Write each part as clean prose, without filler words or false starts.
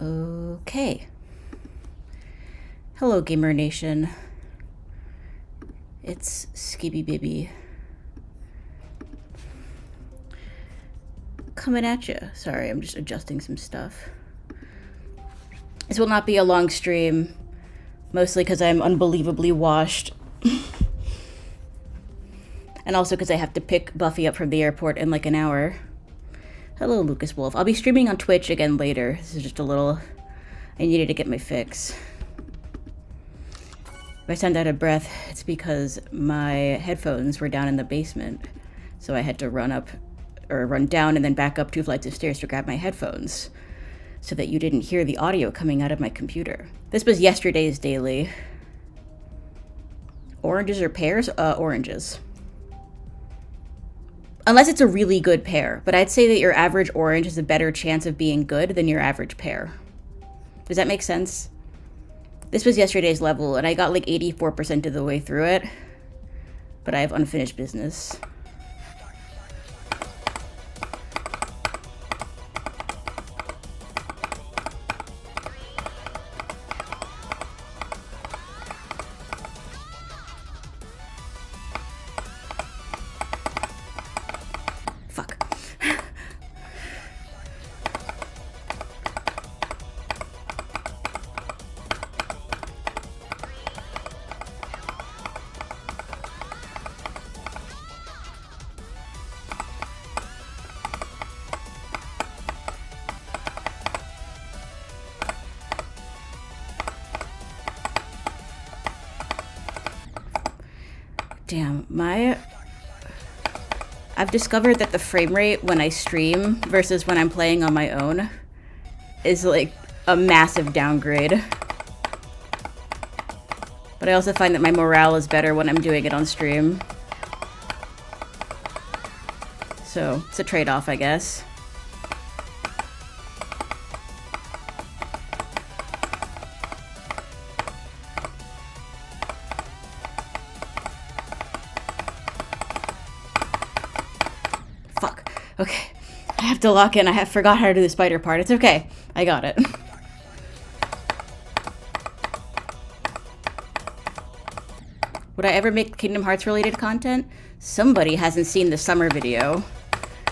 Okay. Hello, Gamer Nation. It's Skibby Bibby. Coming at you. Sorry, I'm just adjusting some stuff. This will not be a long stream, mostly because I'm unbelievably washed. And also because I have to pick Buffy up from the airport in like an hour. Hello, Lucas Wolf. I'll be streaming on Twitch again later. This is just a little... I needed to get my fix. If I sound out of breath, it's because my headphones were down in the basement. So I had to run down and then back up 2 flights of stairs to grab my headphones so that you didn't hear the audio coming out of my computer. This was yesterday's daily. Oranges or pears? Oranges. Unless it's a really good pear. But I'd say that your average orange has a better chance of being good than your average pear. Does that make sense? This was yesterday's level, and I got like 84% of the way through it. But I have unfinished business. Damn, I've discovered that the frame rate when I stream versus when I'm playing on my own is like a massive downgrade. But I also find that my morale is better when I'm doing it on stream. So, it's a trade-off, I guess. Okay, I have to lock in. I forgot how to do the spider part. It's okay. I got it. Would I ever make Kingdom Hearts related content? Somebody hasn't seen the summer video.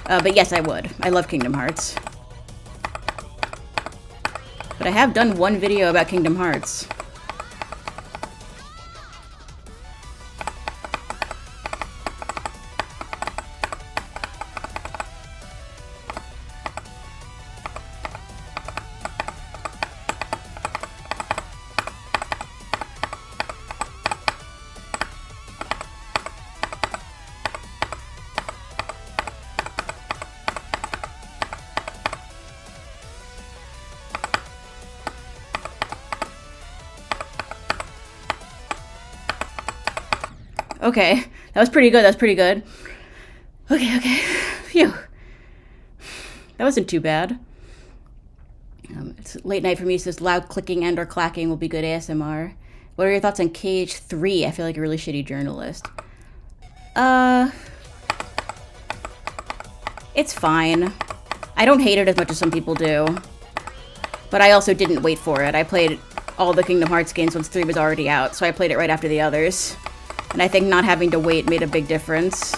But yes, I would. I love Kingdom Hearts. But I have done one video about Kingdom Hearts. Okay, that was pretty good. That was pretty good. Okay. Phew. That wasn't too bad. It's late night for me, so this loud clicking and or clacking will be good ASMR. What are your thoughts on KH3? I feel like a really shitty journalist. It's fine. I don't hate it as much as some people do. But I also didn't wait for it. I played all the Kingdom Hearts games once 3 was already out, so I played it right after the others. And I think not having to wait made a big difference.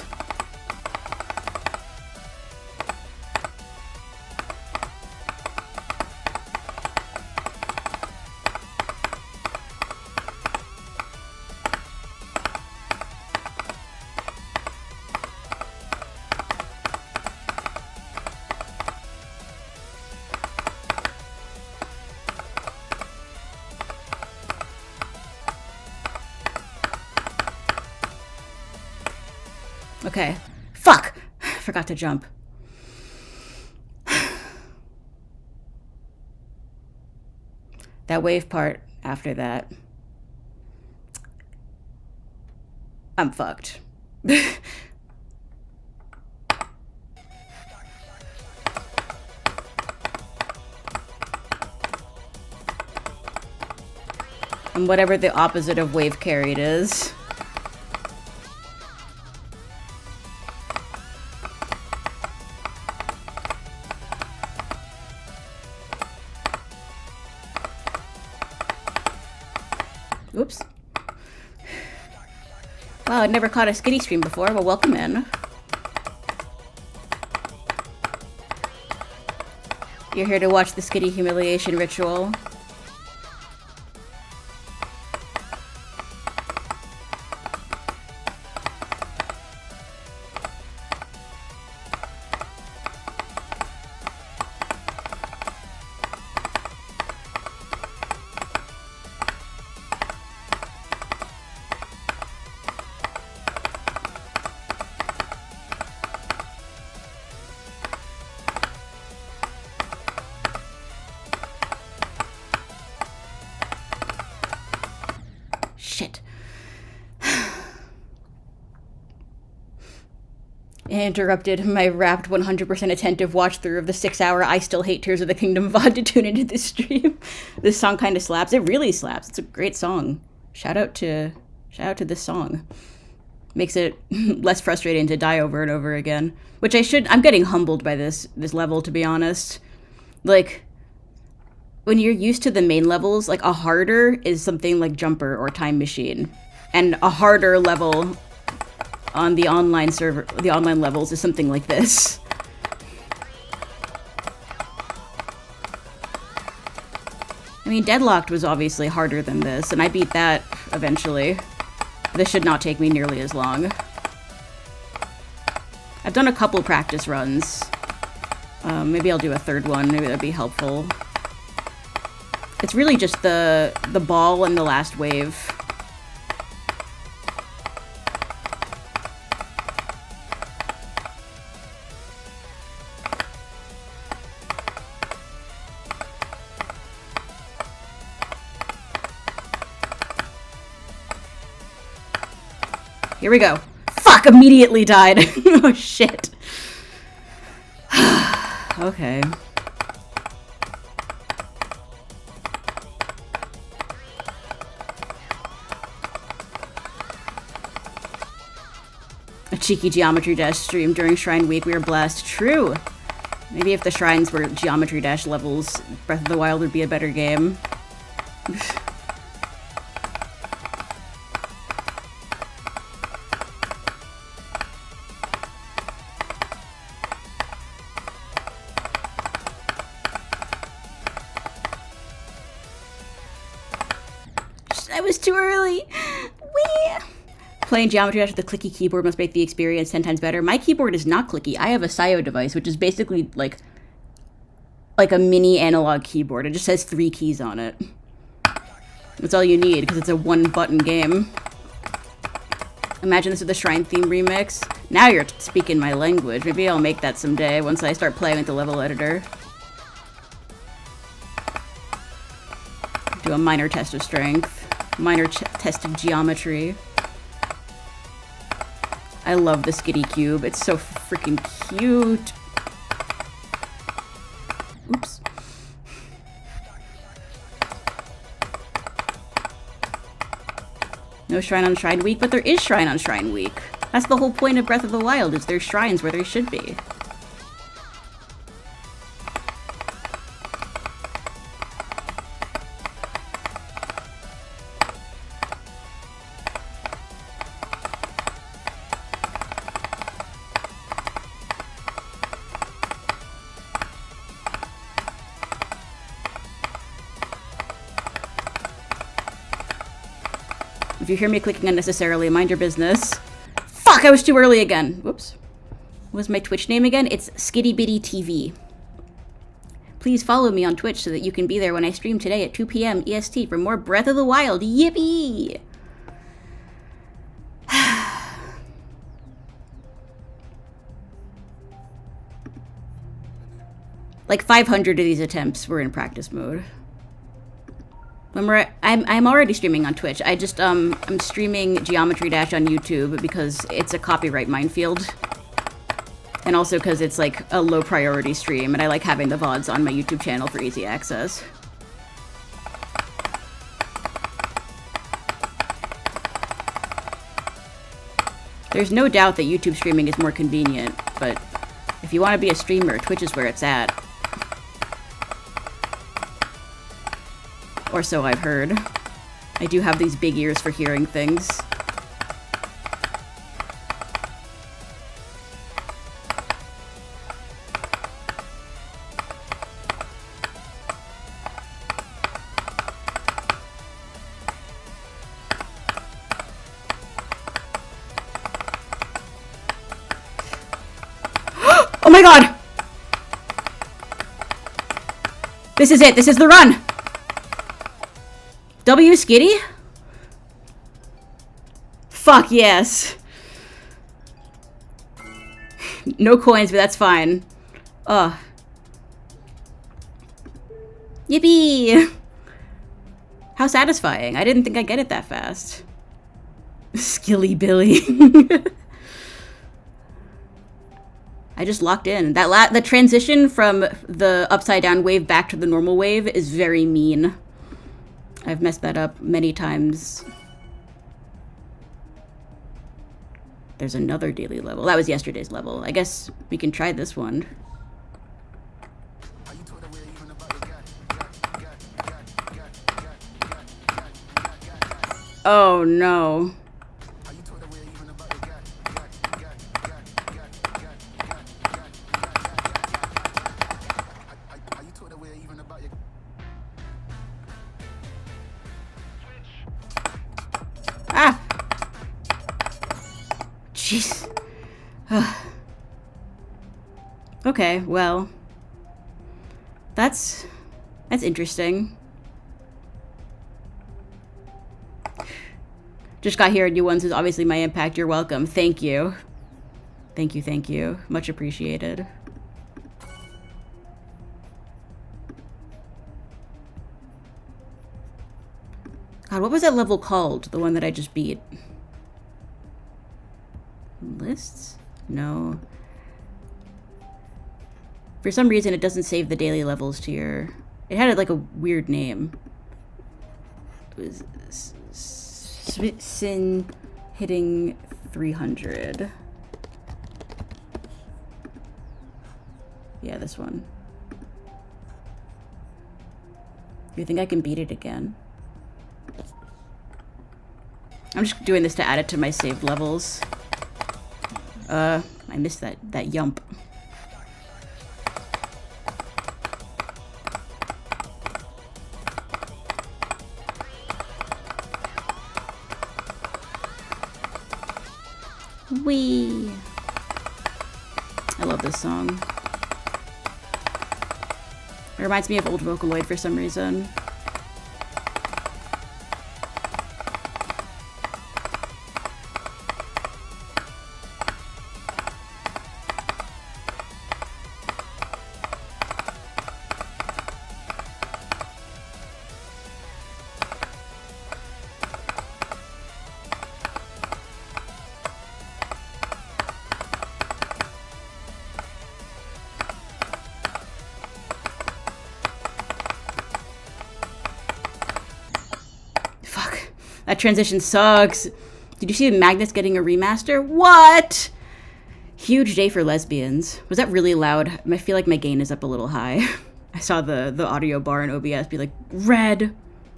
Okay. Fuck! Forgot to jump. That wave part after that. I'm fucked. And whatever the opposite of wave carried is. Oops. Wow, I'd never caught a Skitty stream before. Well, welcome in. You're here to watch the Skitty humiliation ritual. Shit. Interrupted my rapt 100% attentive watch through of the 6-hour I Still Hate Tears of the Kingdom VOD to tune into this stream. This song kind of slaps. It really slaps. It's a great song. Shout out to this song. Makes it less frustrating to die over and over again. Which I'm getting humbled by this level, to be honest. Like, when you're used to the main levels, like a harder is something like Jumper or Time Machine. And a harder level on the online server, the online levels, is something like this. I mean, Deadlocked was obviously harder than this, and I beat that eventually. This should not take me nearly as long. I've done a couple practice runs. Maybe I'll do a third one, maybe that'd be helpful. It's really just the ball and the last wave. Here we go. Fuck! Immediately died. Oh shit. Okay. A cheeky Geometry Dash stream during Shrine Week. We were blessed. True. Maybe if the shrines were Geometry Dash levels, Breath of the Wild would be a better game. I was too early. Wee. Playing Geometry Dash with a clicky keyboard must make the experience 10 times better. My keyboard is not clicky. I have a Sio device, which is basically like a mini analog keyboard. It just has 3 keys on it. That's all you need, because it's a one-button game. Imagine this with the Shrine Theme remix. Now you're speaking my language. Maybe I'll make that someday once I start playing with the level editor. Do a minor test of strength. Minor test of geometry. I love the Skitty Cube. It's so freaking cute. Oops. No Shrine on Shrine Week, but there is Shrine on Shrine Week. That's the whole point of Breath of the Wild, is there's shrines where there should be. If you hear me clicking unnecessarily, mind your business. Fuck, I was too early again. Whoops. What was my Twitch name again? It's Skitty Bitty TV. Please follow me on Twitch so that you can be there when I stream today at 2 p.m. EST for more Breath of the Wild. Yippee! Like 500 of these attempts were in practice mode. I'm already streaming on Twitch. I'm streaming Geometry Dash on YouTube because it's a copyright minefield. And also because it's like a low priority stream and I like having the VODs on my YouTube channel for easy access. There's no doubt that YouTube streaming is more convenient, but if you want to be a streamer, Twitch is where it's at. Or so I've heard. I do have these big ears for hearing things. Oh my god! This is it. This is the run. W Skitty? Fuck yes. No coins, but that's fine. Ugh. Yippee! How satisfying. I didn't think I'd get it that fast. Skilly Billy. I just locked in. The transition from the upside down wave back to the normal wave is very mean. I've messed that up many times. There's another daily level. That was yesterday's level. I guess we can try this one. Oh no. Ah! Jeez. Okay, well. That's interesting. Just got here, new ones is obviously my impact. You're welcome. Thank you. Thank you, thank you. Much appreciated. God, what was that level called? The one that I just beat? Lists? No. For some reason, it doesn't save the daily levels to your... It had like a weird name. It was... Sin hitting 300. Yeah, this one. You think I can beat it again? I'm just doing this to add it to my saved levels. I missed that yump. Wee. I love this song. It reminds me of old Vocaloid for some reason. That transition sucks. Did you see Magnus getting a remaster? What? Huge day for lesbians. Was that really loud? I feel like my gain is up a little high. I saw the audio bar in OBS be like, red.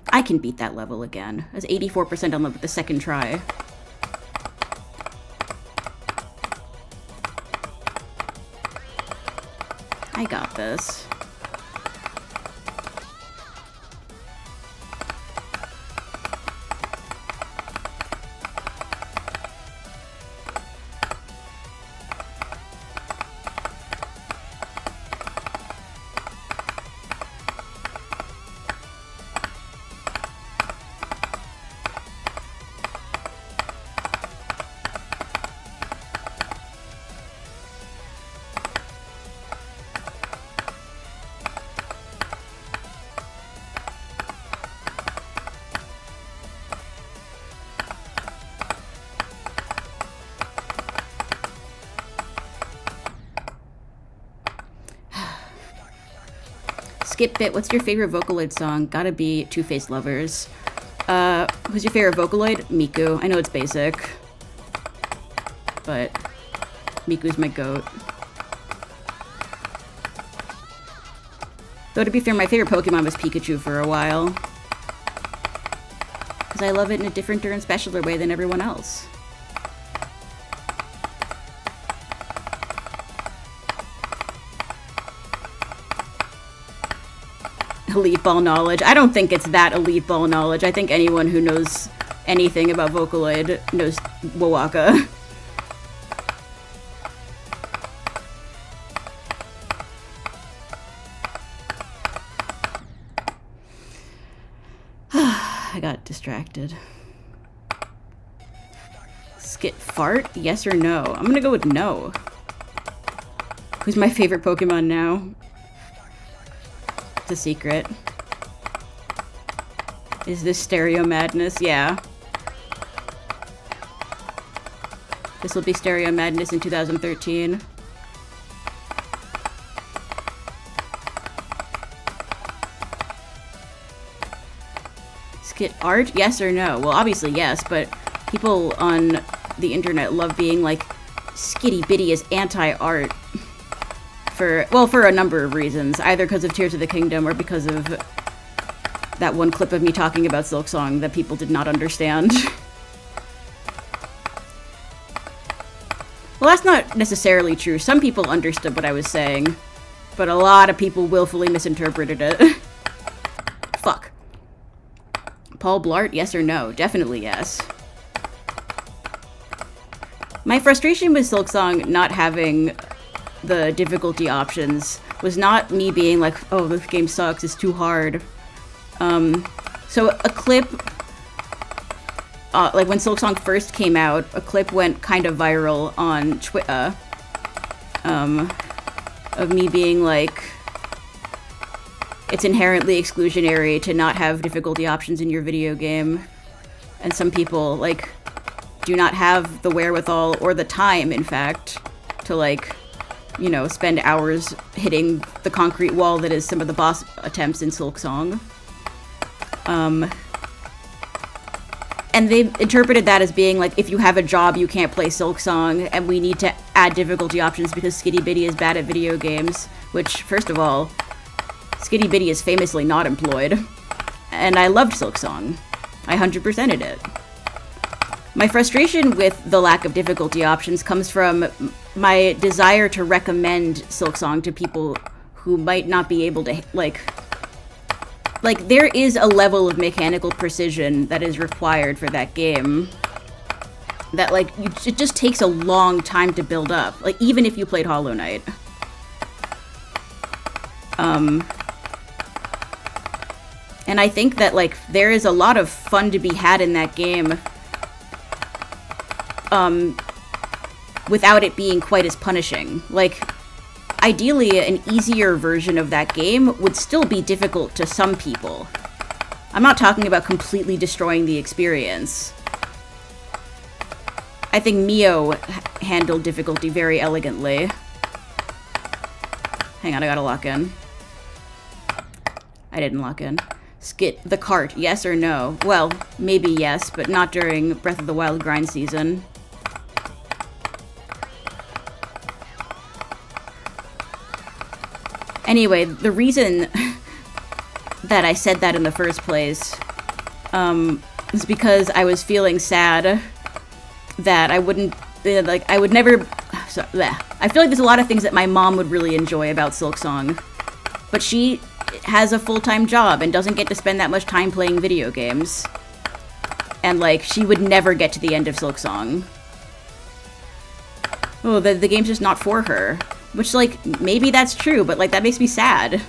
I can beat that level again. That's 84% on the second try. I got this. Skip Bit, what's your favorite Vocaloid song? Gotta be Two-Faced Lovers. Who's your favorite Vocaloid? Miku. I know it's basic, but Miku's my goat. Though to be fair, my favorite Pokemon was Pikachu for a while. Because because I love it in a different and specialer way than everyone else. Elite ball knowledge. I don't think it's that elite ball knowledge. I think anyone who knows anything about Vocaloid knows Wowaka. I got distracted. Skit fart? Yes or no? I'm gonna go with no. Who's my favorite Pokemon now? It's a secret. Is this Stereo Madness? Yeah. This will be Stereo Madness in 2013. Skit art? Yes or no? Well, obviously yes, but people on the internet love being like, Skitty Bitty is anti-art. For a number of reasons. Either because of Tears of the Kingdom or because of that one clip of me talking about Silksong that people did not understand. Well, that's not necessarily true. Some people understood what I was saying, but a lot of people willfully misinterpreted it. Fuck. Paul Blart, yes or no? Definitely yes. My frustration with Silksong not having the difficulty options was not me being like, oh, this game sucks, it's too hard. So a clip, like when Silksong first came out, a clip went kind of viral on Twitter, of me being like, it's inherently exclusionary to not have difficulty options in your video game. And some people, like, do not have the wherewithal, or the time, in fact, to, like, you know, spend hours hitting the concrete wall that is some of the boss attempts in Silksong. And they interpreted that as being like, if you have a job, you can't play Silksong, and we need to add difficulty options because Skitty Bitty is bad at video games. Which, first of all, Skitty Bitty is famously not employed. And I loved Silksong. I 100%ed it. My frustration with the lack of difficulty options comes from my desire to recommend Silksong to people who might not be able to, like, there is a level of mechanical precision that is required for that game that, like, it just takes a long time to build up. Like, even if you played Hollow Knight. And I think that, like, there is a lot of fun to be had in that game, without it being quite as punishing. Like, ideally, an easier version of that game would still be difficult to some people. I'm not talking about completely destroying the experience. I think Mio handled difficulty very elegantly. Hang on, I gotta lock in. I didn't lock in. Skit the cart, yes or no? Well, maybe yes, but not during Breath of the Wild grind season. Anyway, the reason that I said that in the first place is because I was feeling sad that I wouldn't, like, I would never, so, bleh. I feel like there's a lot of things that my mom would really enjoy about Silksong, but she has a full-time job and doesn't get to spend that much time playing video games. And, like, she would never get to the end of Silksong. Oh, the game's just not for her. Which, like, maybe that's true, but, like, that makes me sad.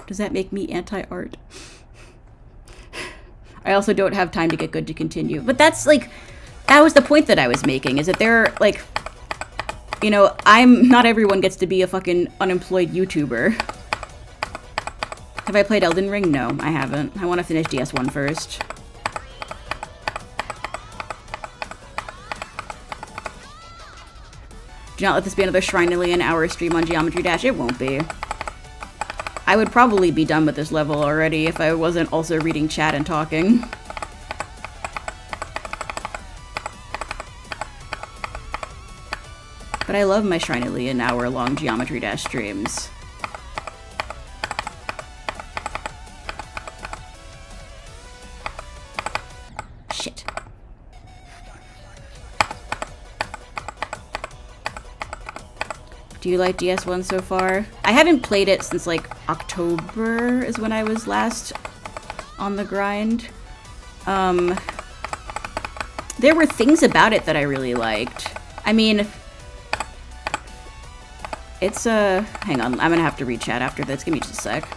Does that make me anti-art? I also don't have time to get good to continue. But that's, like, that was the point that I was making, is that there, like, you know, not everyone gets to be a fucking unemployed YouTuber. Have I played Elden Ring? No, I haven't. I want to finish DS1 first. Do not let this be another Shrinellian hour stream on Geometry Dash. It won't be. I would probably be done with this level already if I wasn't also reading chat and talking. But I love my Shrinily and hour-long Geometry Dash streams. Shit. Do you like DS1 so far? I haven't played it since like October is when I was last on the grind. There were things about it that I really liked. I mean, it's hang on, I'm gonna have to read chat after this. Give me just a sec.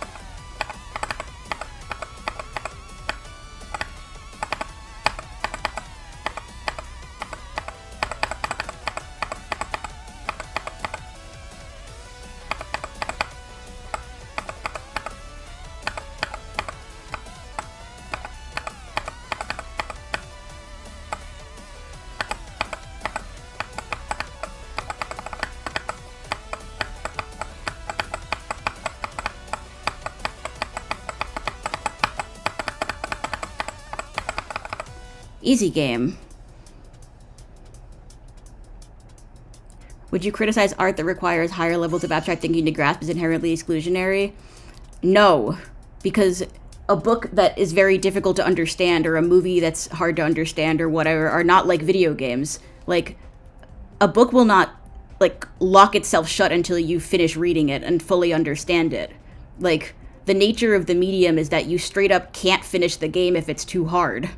Easy game. Would you criticize art that requires higher levels of abstract thinking to grasp is inherently exclusionary? No, because a book that is very difficult to understand or a movie that's hard to understand or whatever are not like video games. Like, a book will not, like, lock itself shut until you finish reading it and fully understand it. Like, the nature of the medium is that you straight up can't finish the game if it's too hard.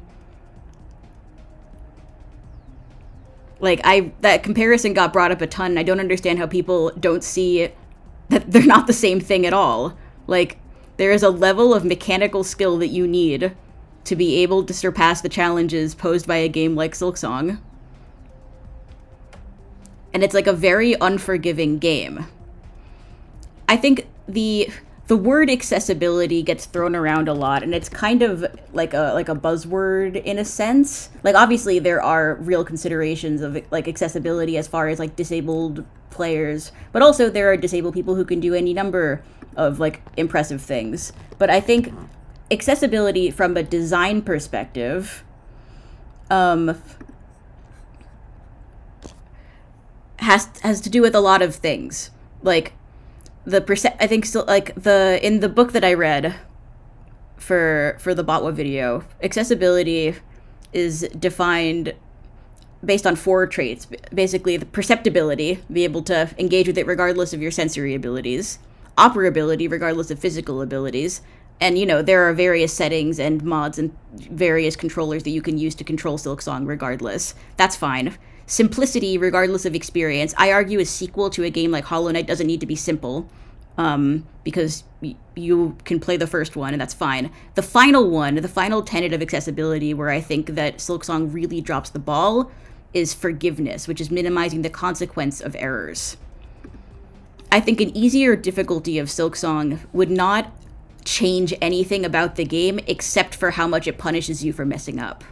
Like, that comparison got brought up a ton, and I don't understand how people don't see that they're not the same thing at all. Like, there is a level of mechanical skill that you need to be able to surpass the challenges posed by a game like Silksong. And it's like a very unforgiving game. I think the word accessibility gets thrown around a lot, and it's kind of like a buzzword in a sense. Like, obviously there are real considerations of like accessibility as far as like disabled players, but also there are disabled people who can do any number of like impressive things. But I think accessibility from a design perspective has to do with a lot of things. Like, I think still, like, in the book that I read for the Botwa video, accessibility is defined based on 4 traits. Basically, the perceptibility, be able to engage with it regardless of your sensory abilities, operability regardless of physical abilities, and, you know, there are various settings and mods and various controllers that you can use to control Silksong regardless. That's fine. Simplicity, regardless of experience. I argue a sequel to a game like Hollow Knight doesn't need to be simple, because you can play the first one, and that's fine. The final tenet of accessibility, where I think that Silksong really drops the ball, is forgiveness, which is minimizing the consequence of errors. I think an easier difficulty of Silksong would not change anything about the game except for how much it punishes you for messing up.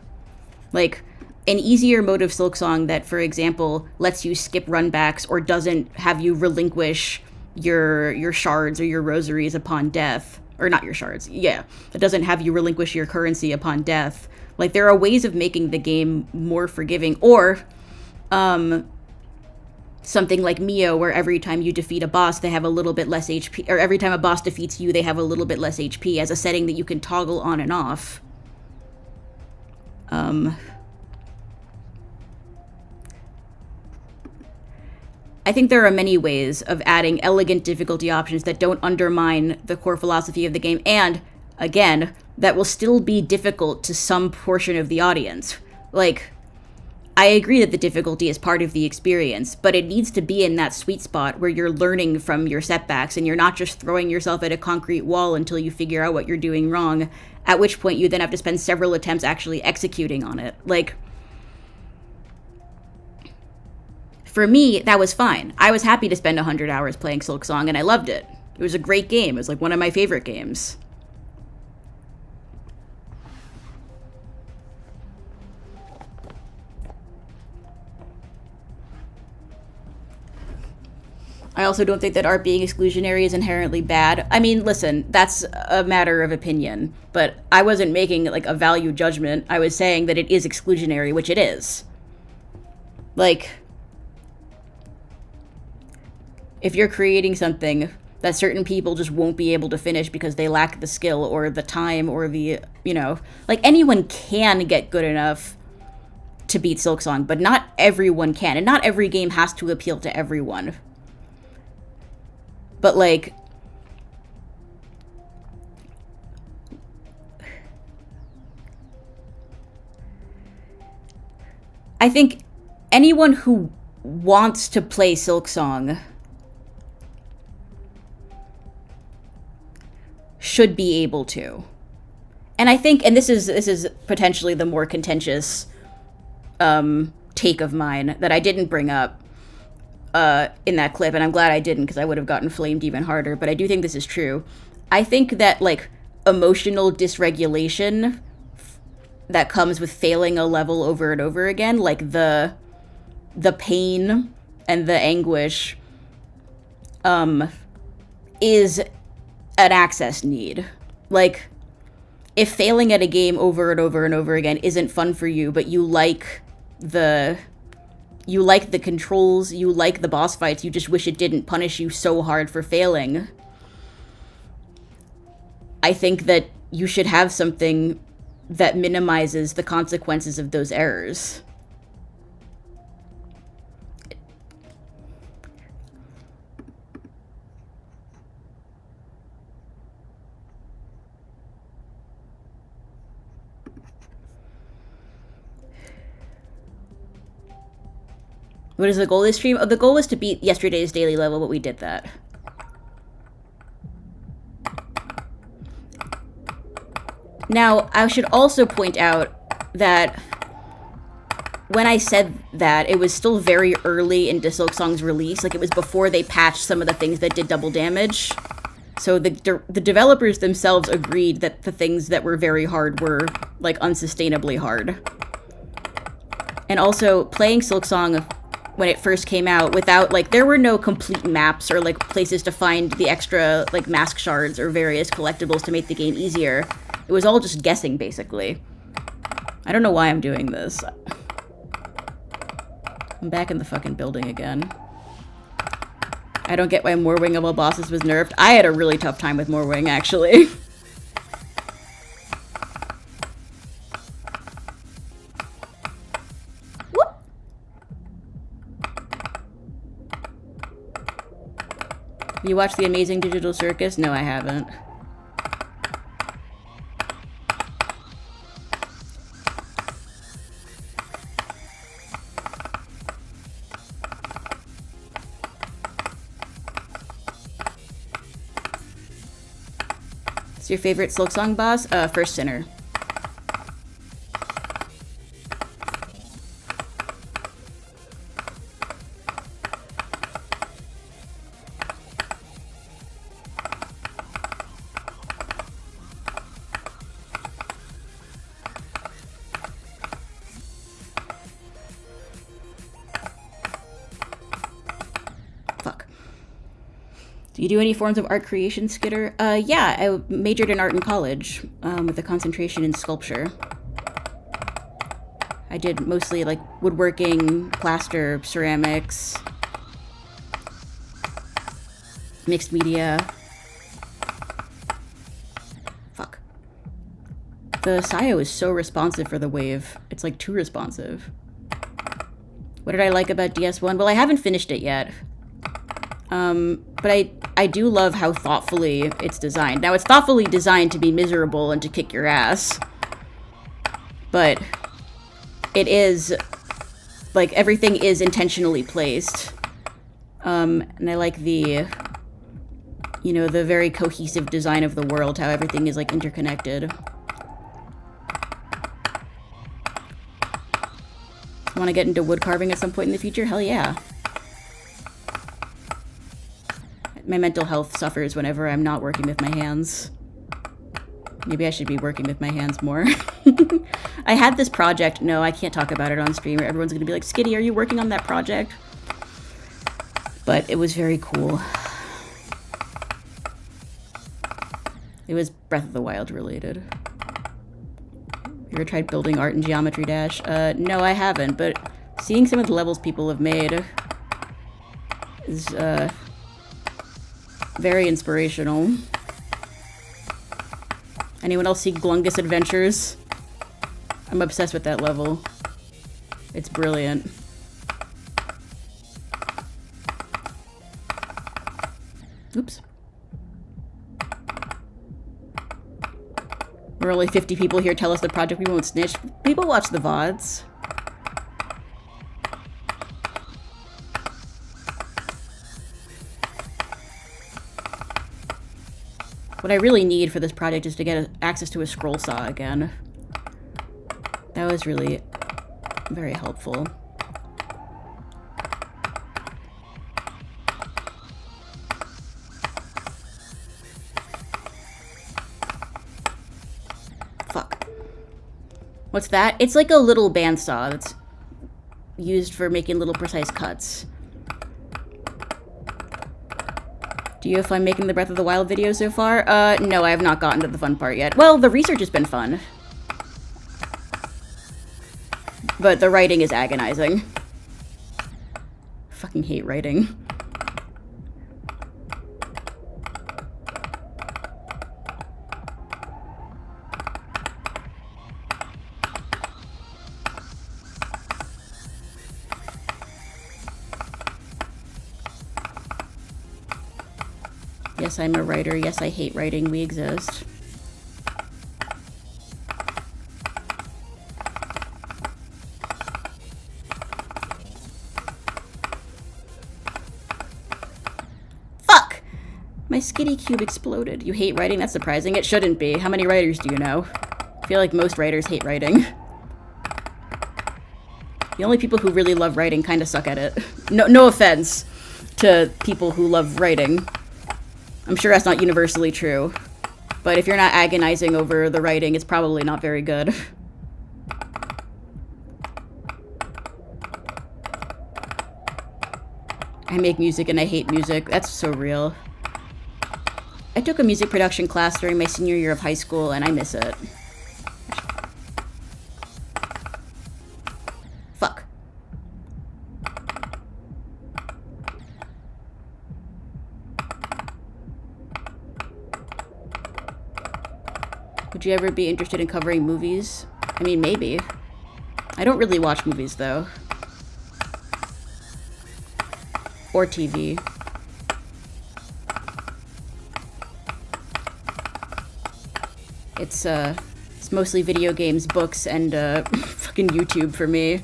Like, an easier mode of Silksong that, for example, lets you skip runbacks or doesn't have you relinquish your shards or your rosaries upon death, or not your shards, yeah, it doesn't have you relinquish your currency upon death. Like, there are ways of making the game more forgiving, or something like Mio, where every time you defeat a boss, they have a little bit less HP, or every time a boss defeats you, they have a little bit less HP, as a setting that you can toggle on and off. I think there are many ways of adding elegant difficulty options that don't undermine the core philosophy of the game, and, again, that will still be difficult to some portion of the audience. Like, I agree that the difficulty is part of the experience, but it needs to be in that sweet spot where you're learning from your setbacks and you're not just throwing yourself at a concrete wall until you figure out what you're doing wrong, at which point you then have to spend several attempts actually executing on it. Like, for me, that was fine. I was happy to spend 100 hours playing Silksong, and I loved it. It was a great game. It was like one of my favorite games. I also don't think that art being exclusionary is inherently bad. I mean, listen, that's a matter of opinion, but I wasn't making like a value judgment. I was saying that it is exclusionary, which it is. Like, if you're creating something that certain people just won't be able to finish because they lack the skill or the time or the, you know, like anyone can get good enough to beat Silksong, but not everyone can, and not every game has to appeal to everyone. But like, I think anyone who wants to play Silksong should be able to. And I think, and this is potentially the more contentious take of mine that I didn't bring up in that clip, and I'm glad I didn't because I would have gotten flamed even harder, but I do think this is true. I think that, like, emotional dysregulation that comes with failing a level over and over again, like the pain and the anguish, is an access need. Like, if failing at a game over and over and over again isn't fun for you, but you like the controls, you like the boss fights, you just wish it didn't punish you so hard for failing, I think that you should have something that minimizes the consequences of those errors. What is the goal of this stream? Oh, the goal was to beat yesterday's daily level, but we did that. Now, I should also point out that when I said that, it was still very early into Silksong's release. Like, it was before they patched some of the things that did double damage. So the developers themselves agreed that the things that were very hard were, like, unsustainably hard. And also, playing Silksong when it first came out without, like, there were no complete maps or, like, places to find the extra, like, mask shards or various collectibles to make the game easier. It was all just guessing, basically. I don't know why I'm doing this. I'm back in the fucking building again. I don't get why Morwing of all bosses was nerfed. I had a really tough time with Morwing, actually. Whoop! You watched The Amazing Digital Circus? No, I haven't. Your favorite Silksong boss? First Sinner. Do you do any forms of art creation, Skitter? Yeah, I majored in art in college, with a concentration in sculpture. I did mostly, like, woodworking, plaster, ceramics, mixed media. Fuck. The Sayo is so responsive for the Wave. It's, like, too responsive. What did I like about DS1? Well, I haven't finished it yet. But I do love how thoughtfully it's designed. Now, it's thoughtfully designed to be miserable and to kick your ass. But it is, like, everything is intentionally placed. And I like the, you know, the very cohesive design of the world, how everything is, like, interconnected. Want to get into wood carving at some point in the future? Hell yeah. My mental health suffers whenever I'm not working with my hands. Maybe I should be working with my hands more. I had this project. No, I can't talk about it on stream. Everyone's going to be like, Skitty, are you working on that project? But it was very cool. It was Breath of the Wild related. You ever tried building art in Geometry Dash? No, I haven't, but seeing some of the levels people have made is, Very inspirational. Anyone else see Glungus Adventures? I'm obsessed with that level. It's brilliant. Oops. We're only 50 people here. Tell us the project. We won't snitch. People watch the VODs. What I really need for this project is to get access to a scroll saw again. That was really very helpful. Fuck. What's that? It's like a little bandsaw that's used for making little precise cuts. Do you have fun making the Breath of the Wild video so far? No, I have not gotten to the fun part yet. Well, the research has been fun. But the writing is agonizing. Fucking hate writing. Yes, I'm a writer. Yes, I hate writing. We exist. Fuck! My Skitty Cube exploded. You hate writing? That's surprising. It shouldn't be. How many writers do you know? I feel like most writers hate writing. The only people who really love writing kind of suck at it. No offense to people who love writing. I'm sure that's not universally true. But if you're not agonizing over the writing, it's probably not very good. I make music and I hate music. That's so real. I took a music production class during my senior year of high school and I miss it. Fuck. Would you ever be interested in covering movies? I mean, maybe. I don't really watch movies, though. Or TV. It's mostly video games, books, and, fucking YouTube for me.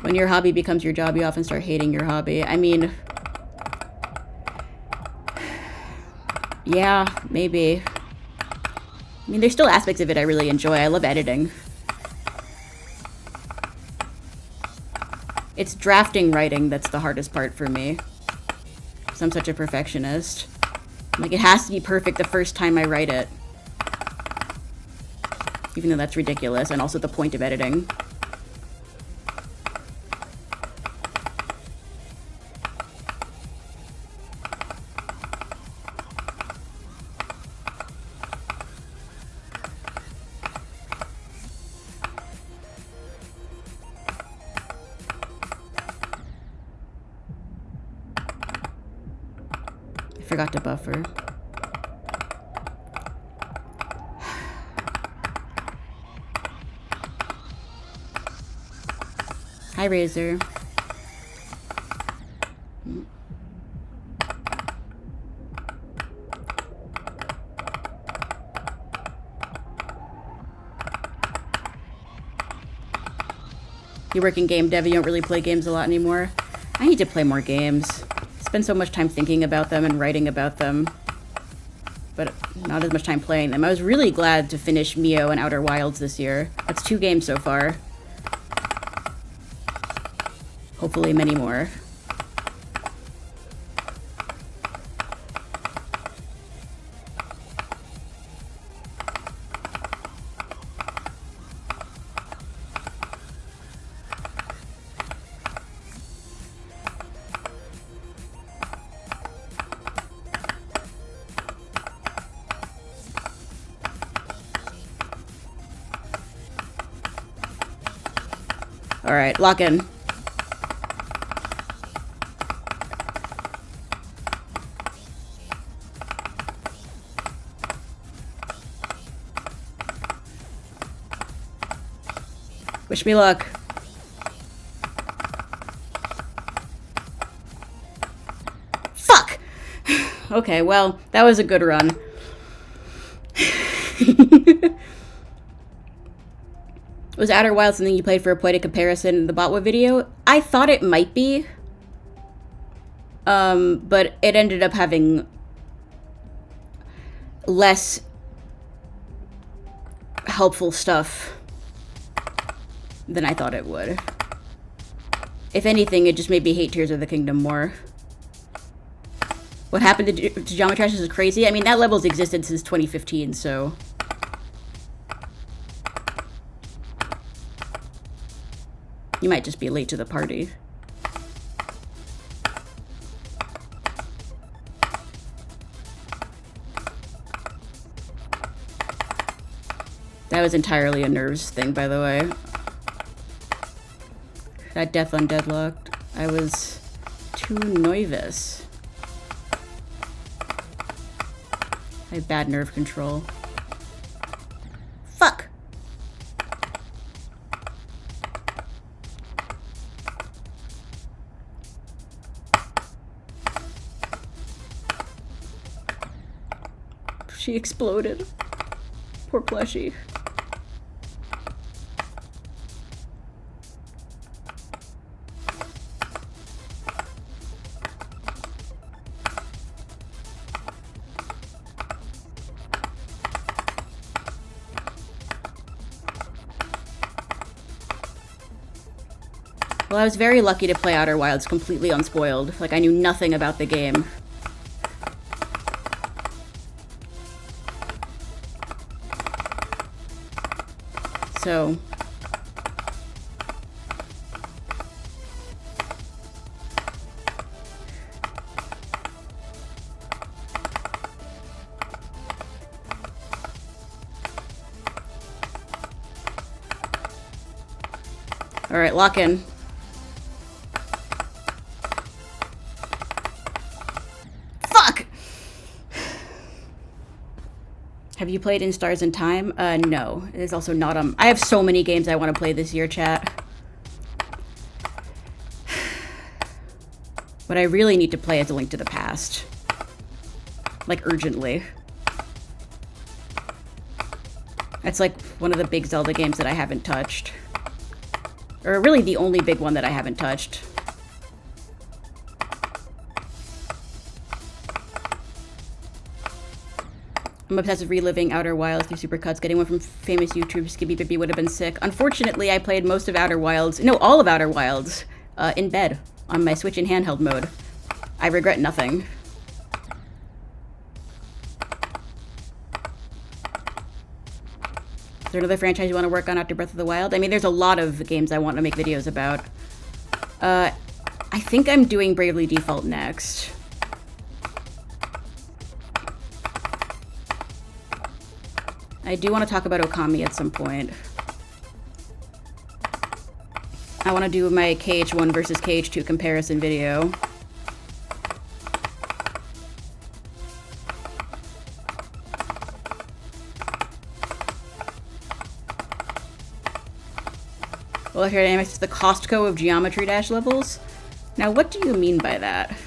When your hobby becomes your job, you often start hating your hobby. I mean... yeah, maybe. I mean, there's still aspects of it I really enjoy. I love editing. It's drafting writing that's the hardest part for me. Because I'm such a perfectionist. Like, it has to be perfect the first time I write it. Even though that's ridiculous, and also the point of editing. Forgot to buffer. Hi, Razor. You work in game dev, you don't really play games a lot anymore? I need to play more games. Spend so much time thinking about them and writing about them, but not as much time playing them. I was really glad to finish Mio and Outer Wilds this year. That's 2 games so far. Hopefully many more. Alright, lock in. Wish me luck. Fuck! Okay, well, that was a good run. Was Outer Wilds something you played for a point of comparison in the Botwood video? I thought it might be. But it ended up having less helpful stuff than I thought it would. If anything, it just made me hate Tears of the Kingdom more. What happened to Geometry is crazy. I mean, that level's existed since 2015, so... You might just be late to the party. That was entirely a nerves thing, by the way. That death on Deadlocked. I was too nervous. I have bad nerve control. Fuck! She exploded. Poor plushie. Well, I was very lucky to play Outer Wilds completely unspoiled. Like, I knew nothing about the game. So... Alright, lock in. Fuck! Have you played In Stars in Time? No. It is also not I have so many games I want to play this year, chat. What I really need to play is A Link to the Past. Like, urgently. That's like one of the big Zelda games that I haven't touched. Or really the only big one that I haven't touched. I'm obsessed with reliving Outer Wilds through supercuts. Getting one from famous YouTube Skibby Bippy would have been sick. Unfortunately, I played most of Outer Wilds, no, all of Outer Wilds, in bed on my Switch in handheld mode. I regret nothing. Is there another franchise you want to work on after Breath of the Wild? I mean, there's a lot of games I want to make videos about. I think I'm doing Bravely Default next. I do want to talk about Okami at some point. I want to do my KH1 versus KH2 comparison video. Well, here I am. It's the Costco of Geometry Dash levels. Now, what do you mean by that?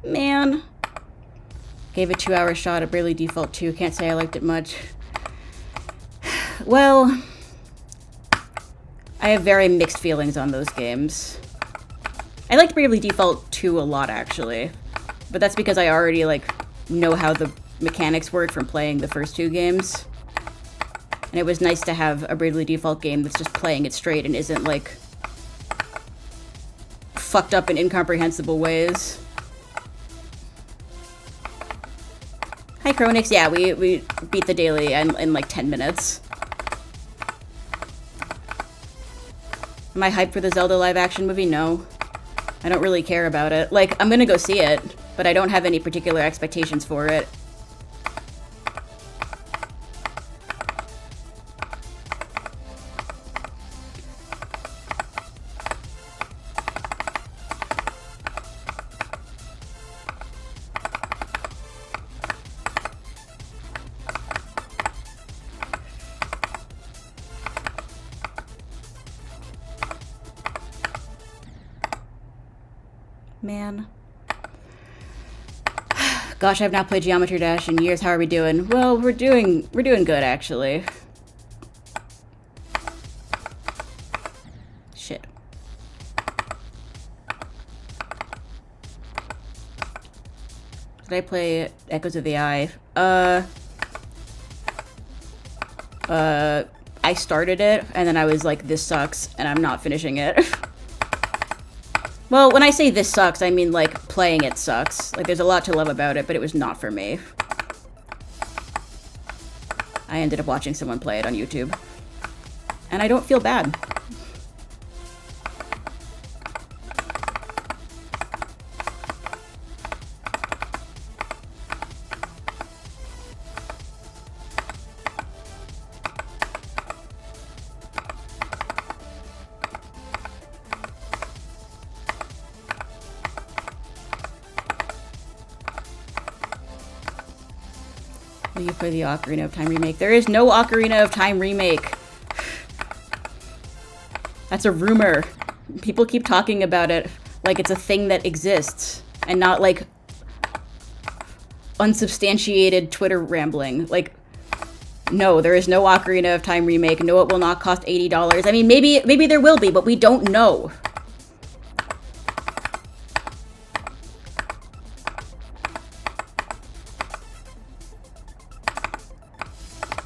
Man. Gave a 2-hour shot at Bravely Default 2. Can't say I liked it much. Well, I have very mixed feelings on those games. I liked Bravely Default 2 a lot, actually. But that's because I already, like, know how the mechanics work from playing the first 2 games. And it was nice to have a Bravely Default game that's just playing it straight and isn't, like, fucked up in incomprehensible ways. Hi, Chronix. Yeah, we beat the daily in like 10 minutes. Am I hyped for the Zelda live-action movie? No. I don't really care about it. Like, I'm gonna go see it, but I don't have any particular expectations for it. man. Gosh, I've not played Geometry Dash in years. How are we doing? Well, we're doing good, actually. Shit. Did I play Echoes of the Eye? I started it, and then I was like, this sucks, and I'm not finishing it. Well, when I say this sucks, I mean, like, playing it sucks. Like, there's a lot to love about it, but it was not for me. I ended up watching someone play it on YouTube. And I don't feel bad. Will you play the Ocarina of Time remake? There is no Ocarina of Time remake. That's a rumor. People keep talking about it like it's a thing that exists and not like unsubstantiated Twitter rambling. Like, no, there is no Ocarina of Time remake. No, it will not cost $80. I mean, maybe there will be, but we don't know.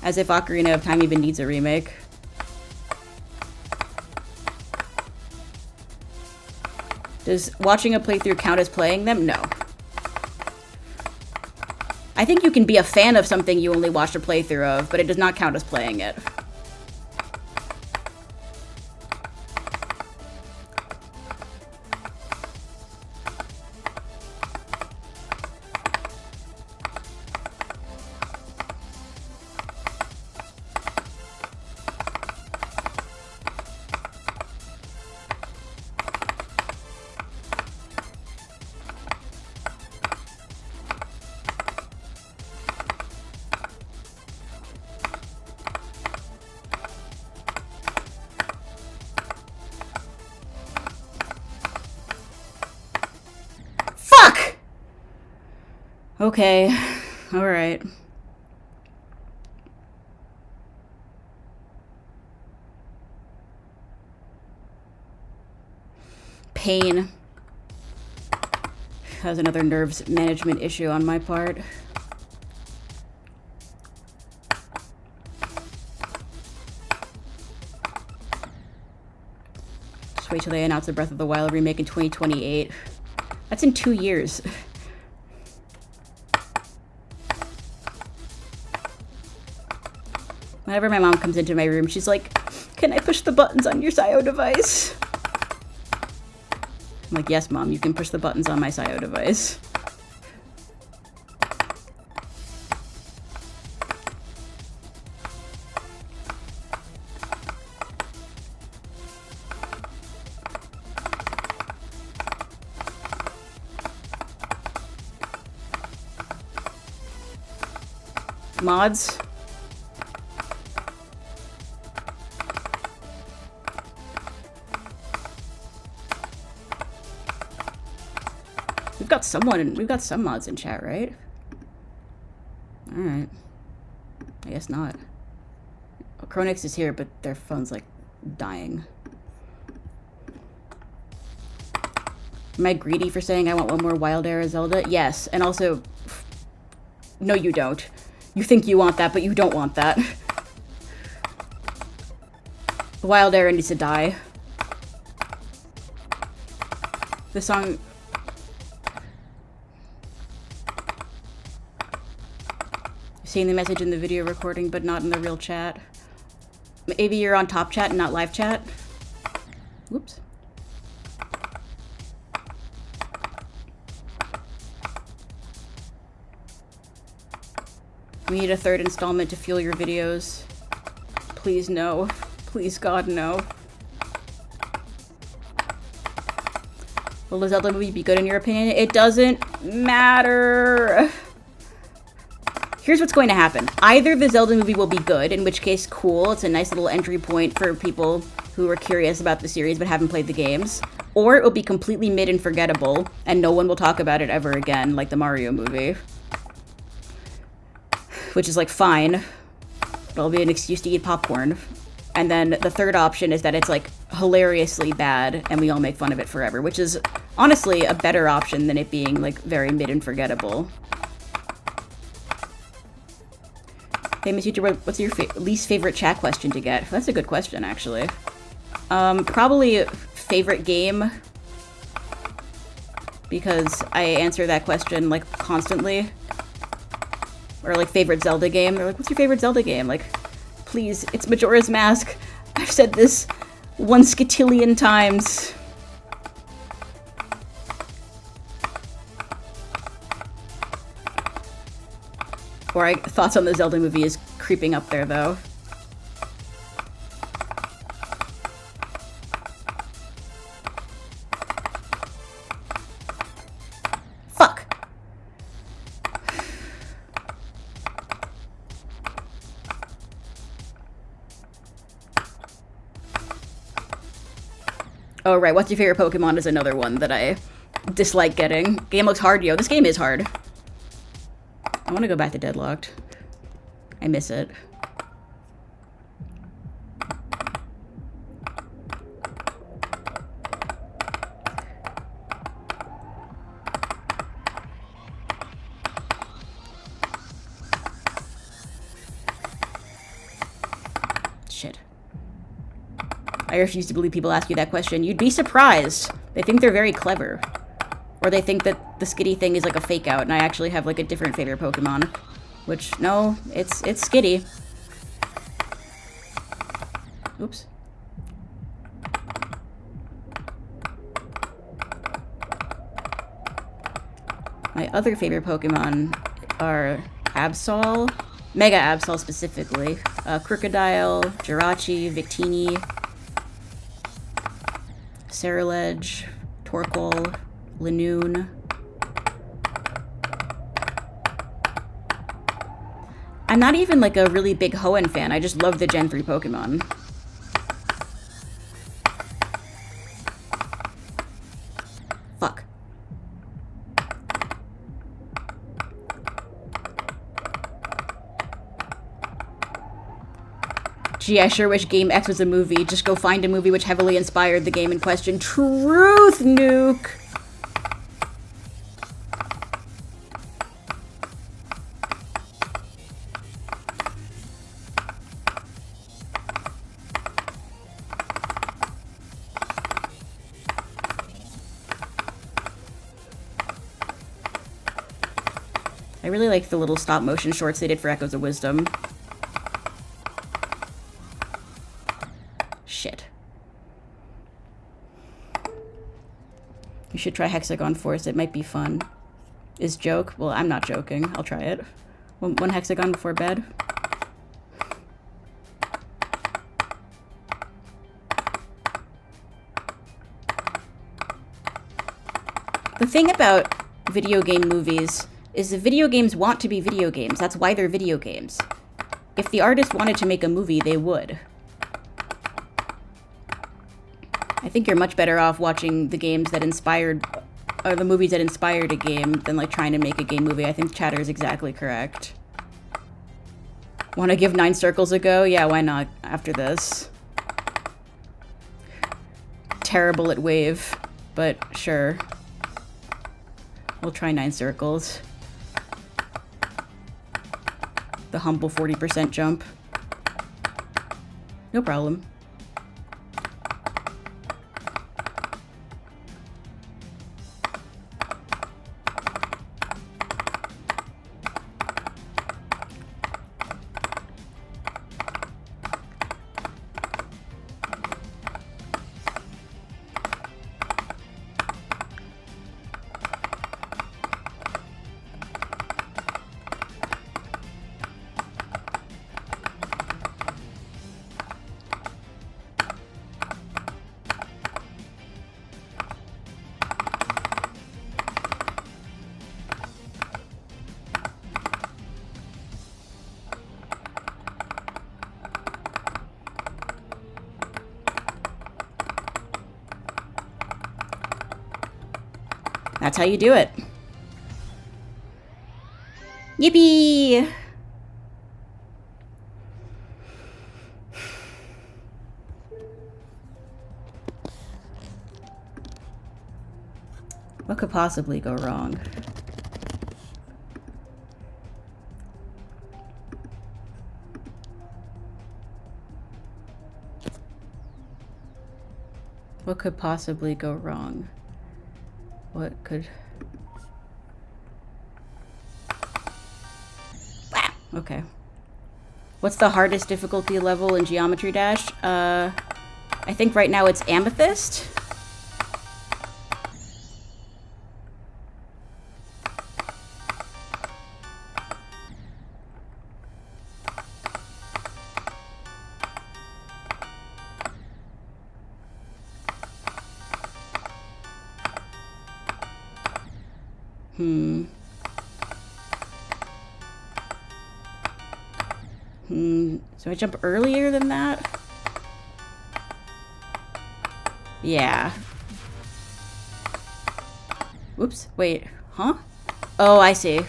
As if Ocarina of Time even needs a remake. Does watching a playthrough count as playing them? No. I think you can be a fan of something you only watched a playthrough of, but it does not count as playing it. Okay, alright. Pain. That was another nerves management issue on my part. Just wait till they announce the Breath of the Wild remake in 2028. That's in 2 years. Whenever my mom comes into my room, she's like, can I push the buttons on your SIO device? I'm like, yes, Mom, you can push the buttons on my SIO device. Mods? We've got some mods in chat, right? Alright. I guess not. Well, Chronix is here, but their phone's, like, dying. Am I greedy for saying I want one more Wild Era Zelda? Yes, and also... No, you don't. You think you want that, but you don't want that. The Wild Era needs to die. The song... Seeing the message in the video recording, but not in the real chat. Maybe you're on top chat and not live chat. Whoops. We need a third installment to fuel your videos. Please no. Please God no. Will the Zelda movie be good in your opinion? It doesn't matter. Here's what's going to happen. Either the Zelda movie will be good, in which case, cool. It's a nice little entry point for people who are curious about the series but haven't played the games. Or it will be completely mid and forgettable, and no one will talk about it ever again, like the Mario movie. Which is, like, fine. It'll be an excuse to eat popcorn. And then the third option is that it's, like, hilariously bad, and we all make fun of it forever, which is, honestly, a better option than it being, like, very mid and forgettable. Famous YouTuber, what's your least favorite chat question to get? That's a good question, actually. Probably favorite game, because I answer that question, like, constantly. Or, like, favorite Zelda game. They're like, what's your favorite Zelda game? Like, please, it's Majora's Mask. I've said this 1 scatillion times. Or thoughts on the Zelda movie is creeping up there, though. Oh, right. What's your favorite Pokemon is another one that I dislike getting. Game looks hard, yo. This game is hard. I want to go back to Deadlocked. I miss it. Shit. I refuse to believe people ask you that question. You'd be surprised. They think they're very clever. Or they think that the Skitty thing is like a fake out, and I actually have like a different favorite Pokemon. Which, no, it's Skitty. Oops. My other favorite Pokemon are Absol, Mega Absol specifically, Crocodile, Jirachi, Victini, Ceruledge, Torkoal, Linoone. I'm not even like a really big Hoenn fan, I just love the Gen 3 Pokemon. Fuck. Gee, I sure wish Game X was a movie. Just go find a movie which heavily inspired the game in question. Truth, Nuke! I really like the little stop motion shorts they did for Echoes of Wisdom. Shit. You should try Hexagon Force, it might be fun. Is joke? Well, I'm not joking. I'll try it. One Hexagon before bed. The thing about video game movies is the video games want to be video games. That's why they're video games. If the artist wanted to make a movie, they would. I think you're much better off watching the games that inspired, or the movies that inspired a game than like trying to make a game movie. I think Chatter is exactly correct. Want to give 9 Circles a go? Yeah, why not after this? Terrible at Wave, but sure. We'll try 9 Circles. The humble 40% jump. No problem. That's how you do it. Yippee! What could possibly go wrong? What could possibly go wrong? What could... Ah, okay. What's the hardest difficulty level in Geometry Dash? I think right now it's Amethyst. So I jump earlier than that? Yeah. Whoops, wait, huh? Oh, I see.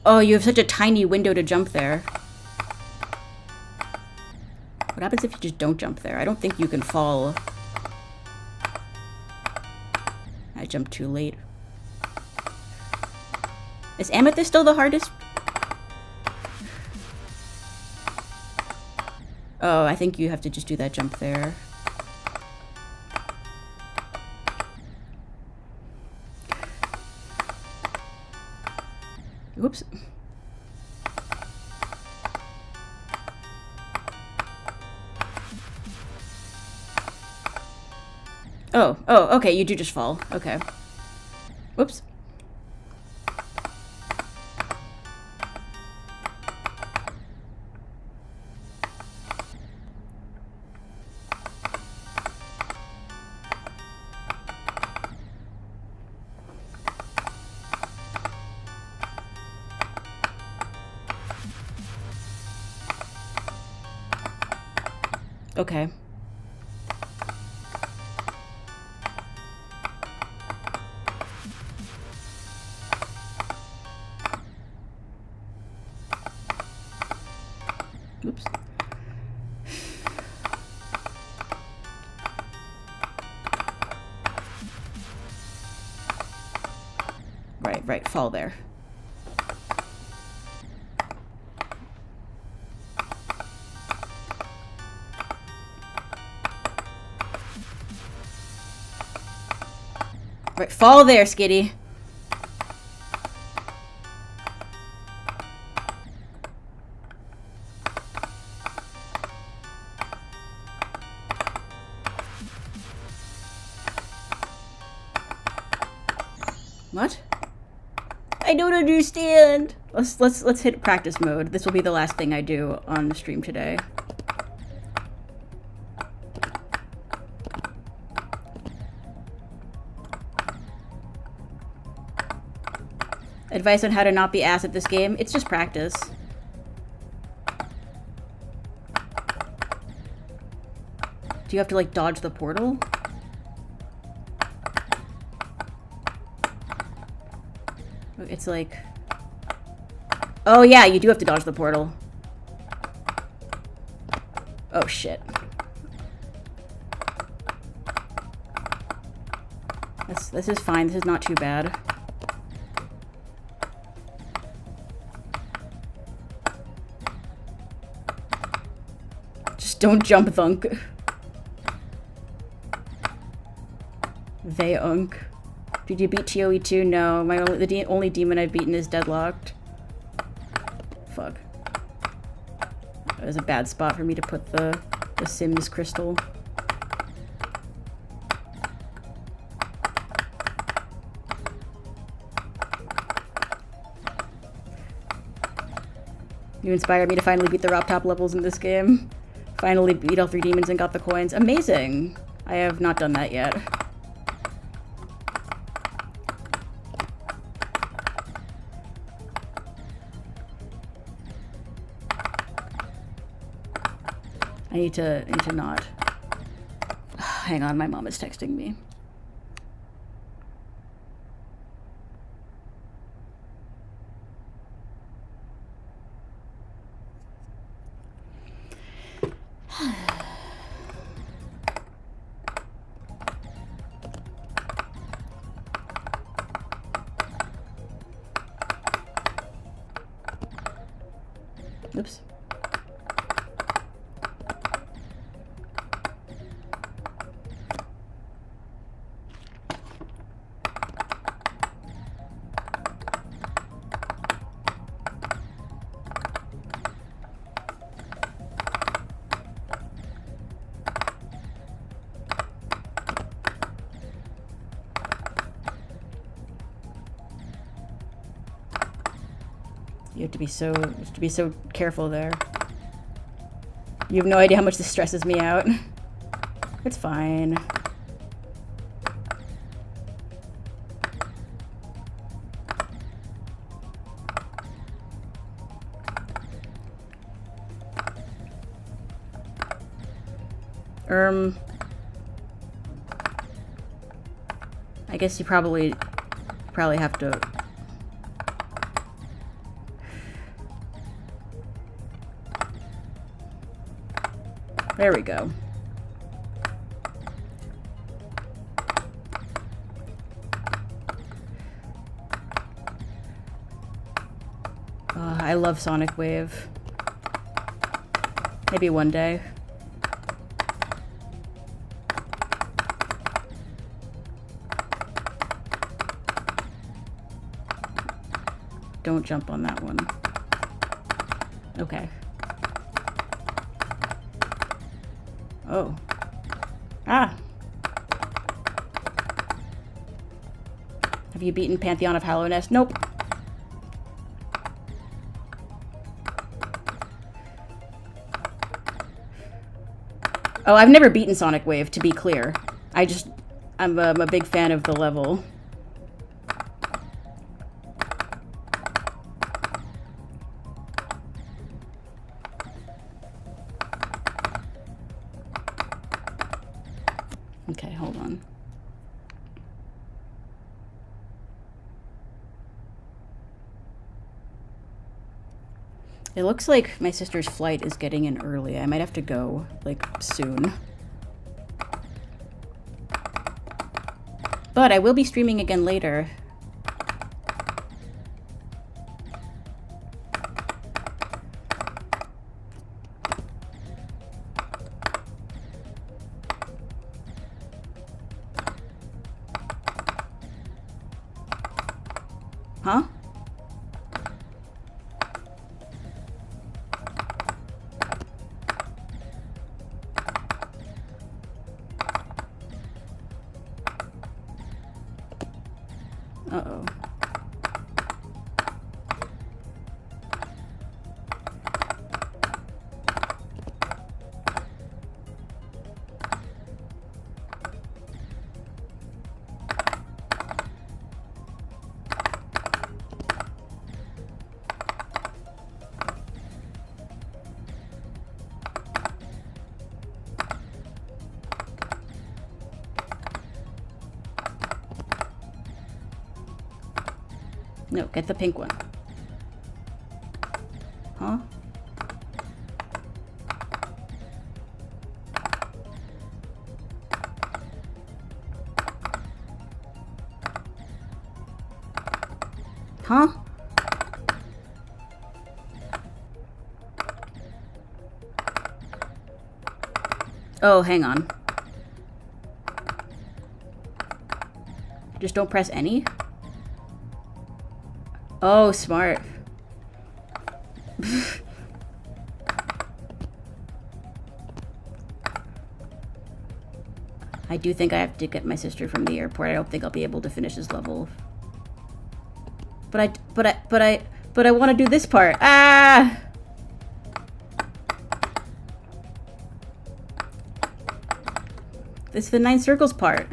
Oh, you have such a tiny window to jump there. What happens if you just don't jump there? I don't think you can fall. I jumped too late. Is Amethyst still the hardest? Oh, I think you have to just do that jump there. Whoops. Oh, okay, you do just fall. Okay. Whoops. Okay. Oops. Right, fall there. Right, fall there, Skitty. What? I don't understand. Let's hit practice mode. This will be the last thing I do on the stream today. Advice on how to not be ass at this game? It's just practice. Do you have to, like, dodge the portal? It's like... Oh, yeah, you do have to dodge the portal. Oh, shit. This is fine. This is not too bad. Just don't jump, thunk. They unk. Did you beat TOE 2? No, the only demon I've beaten is Deadlocked. Fuck. That was a bad spot for me to put the Sims crystal. You inspired me to finally beat the rock top levels in this game. Finally beat all 3 demons and got the coins. Amazing! I have not done that yet. need to not. Hang on, my mom is texting me. Oops. You have to be so careful there. You have no idea how much this stresses me out. It's fine. I guess you probably have to. There we go. I love Sonic Wave. Maybe one day. Don't jump on that one. Okay. Oh. Ah! Have you beaten Pantheon of Hallownest? Nope. Oh, I've never beaten Sonic Wave, to be clear. I'm a big fan of the level. Okay, hold on. It looks like my sister's flight is getting in early. I might have to go, like, soon. But I will be streaming again later. Huh? Uh-oh. No, get the pink one. Huh? Huh? Oh, hang on. Just don't press any? Oh, smart. I do think I have to get my sister from the airport. I don't think I'll be able to finish this level. But I want to do this part. Ah! This is the 9 circles part.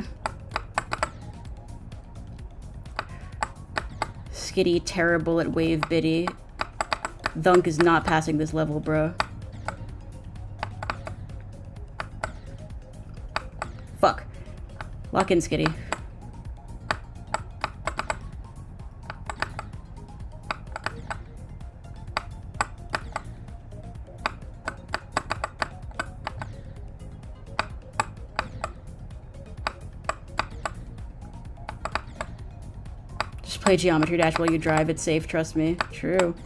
Skitty, terrible at wave biddy. Thunk is not passing this level, bro. Lock in, Skitty. Just play Geometry Dash while you drive. It's safe, trust me. True.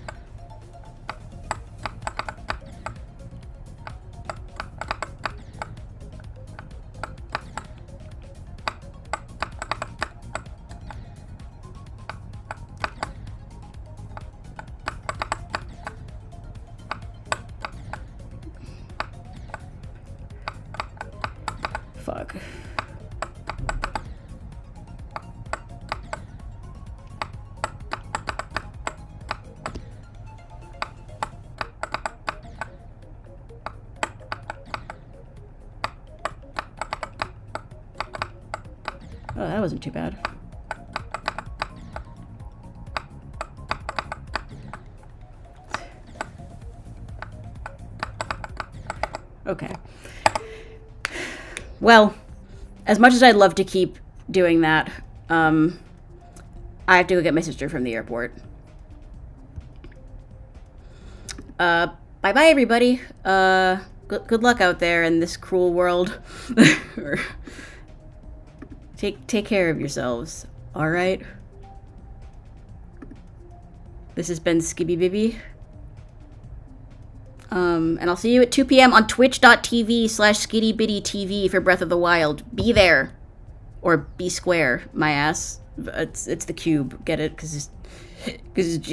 Fuck. Oh, that wasn't too bad. Okay. Well, as much as I'd love to keep doing that, I have to go get my sister from the airport. Bye-bye, everybody. Good luck out there in this cruel world. Take care of yourselves, alright? This has been Skibby Bibby. And I'll see you at 2 p.m. on twitch.tv/SkittyBittyTV for Breath of the Wild. Be there. Or be square, my ass. It's the cube. Get it? Because it's